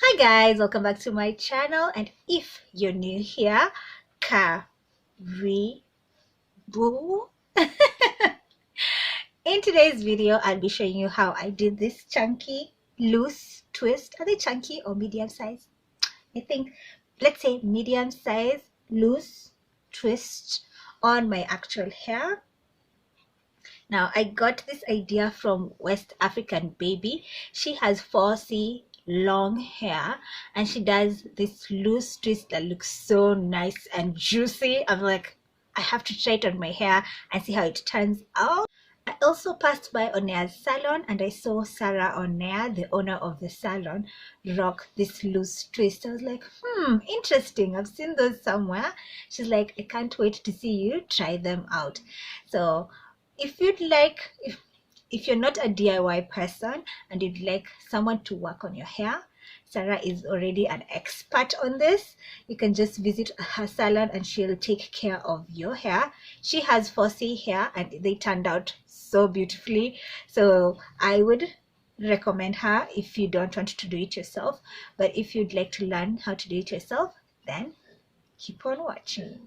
Hi guys, welcome back to my channel, and if you're new here, Karibu. In today's video, I'll be showing you how I did this chunky loose twist. Are they chunky or medium size? I think, let's say medium size loose twist on my actual hair. Now, I got this idea from West African Baby. She has 4C long hair and she does this loose twist that looks so nice and juicy. I'm like, I have to try it on my hair and see how it turns out. I also passed by Onea's salon and I saw Sarah Onea, the owner of the salon, rock this loose twist. I was like, interesting. I've seen those somewhere. She's like, I can't wait to see you try them out. So if you'd like, if you're not a DIY person and you'd like someone to work on your hair, Sarah is already an expert on this. You can just visit her salon and she'll take care of your hair. She has 4C hair and they turned out so beautifully. So I would recommend her if you don't want to do it yourself. But if you'd like to learn how to do it yourself, then keep on watching.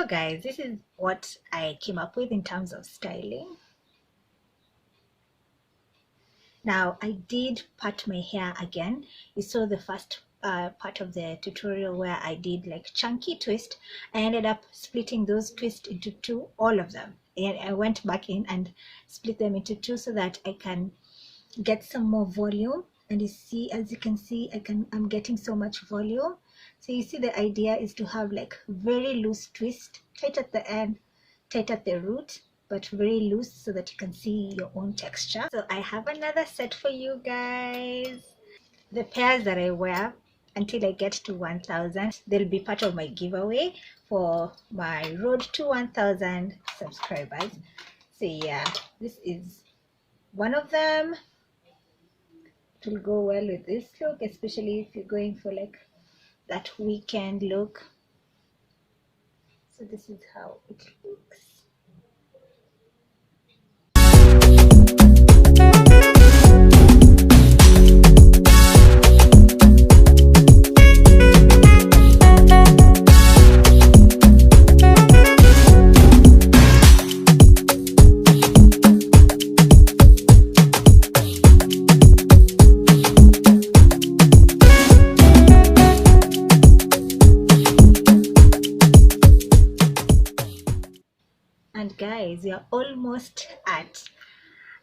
So guys, this is what I came up with in terms of styling. Now I did part my hair again. You saw the first part of the tutorial where I did like chunky twist. I ended up splitting those twists into two, all of them, and I went back in and split them into two so that I can get some more volume. And you see, as you can see, I'm getting so much volume. So you see, the idea is to have like very loose twist, tight at the end, tight at the root, but very loose so that you can see your own texture. So I have another set for you guys. The pairs that I wear until I get to 1000, they'll be part of my giveaway for my road to 1000 subscribers. So yeah, this is one of them. It will go well with this look, especially if you're going for like that weekend look. So this is how it looks. And guys, we are almost at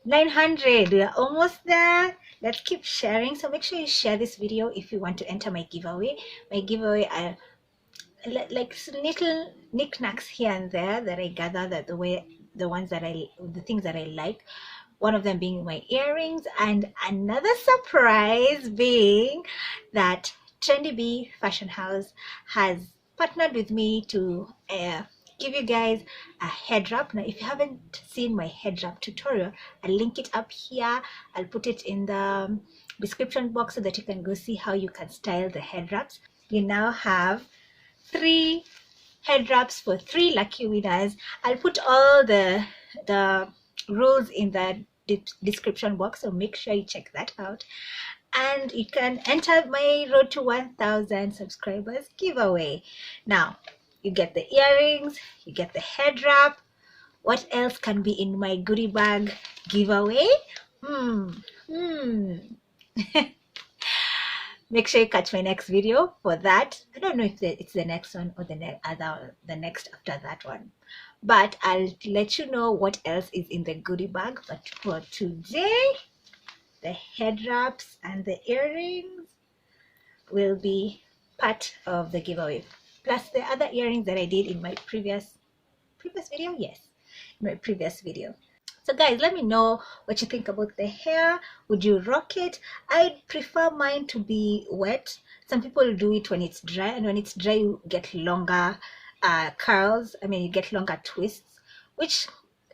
900. We are almost there. Let's keep sharing. So make sure you share this video if you want to enter my giveaway. My giveaway are like little knickknacks here and there that I gather, that the things that I like. One of them being my earrings, and another surprise being that Trendy Bee Fashion House has partnered with me to give you guys a head wrap. Now if you haven't seen my head wrap tutorial, I'll link it up here. I'll put it in the description box so that you can go see how you can style the head wraps. You now have 3 head wraps for 3 lucky winners. I'll put all the rules in the description box, so make sure you check that out, and you can enter my road to 1000 subscribers giveaway. Now you get the earrings, you get the head wrap. What else can be in my goodie bag giveaway? Make sure you catch my next video for that. I don't know if it's the next one or the next after that one, but I'll let you know what else is in the goodie bag. But for today, the head wraps and the earrings will be part of the giveaway, plus the other earrings that I did in my previous video. Yes, in my previous video. So guys, let me know what you think about the hair. Would you rock it? I prefer mine to be wet. Some people do it when it's dry, and when it's dry you get longer curls. I mean, you get longer twists, which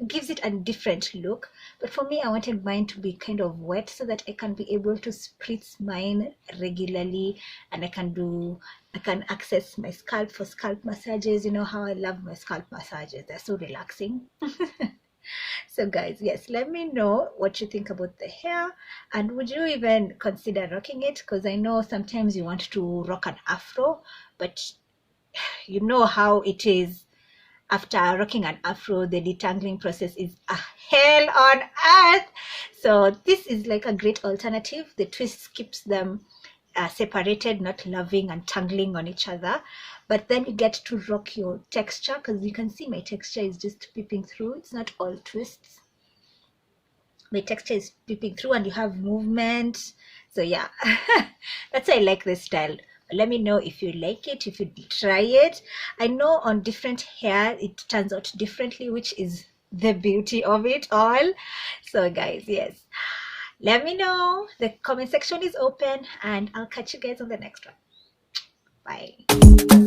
gives it a different look. But for me, I wanted mine to be kind of wet so that I can be able to spritz mine regularly, and I can access my scalp for scalp massages. You know how I love my scalp massages. They're so relaxing. So guys, yes, let me know what you think about the hair, and would you even consider rocking it? Because I know sometimes you want to rock an afro, but you know how it is. After rocking an afro, the detangling process is a hell on earth. So this is like a great alternative. The twist keeps them separated, not loving and tangling on each other, but then you get to rock your texture, because you can see my texture is just peeping through. It's not all twists. My texture is peeping through and you have movement. So yeah, that's why I like this style. Let me know if you like it, if you try it. I know on different hair it turns out differently, which is the beauty of it all. So guys, yes, let me know. The comment section is open, and I'll catch you guys on the next one. Bye.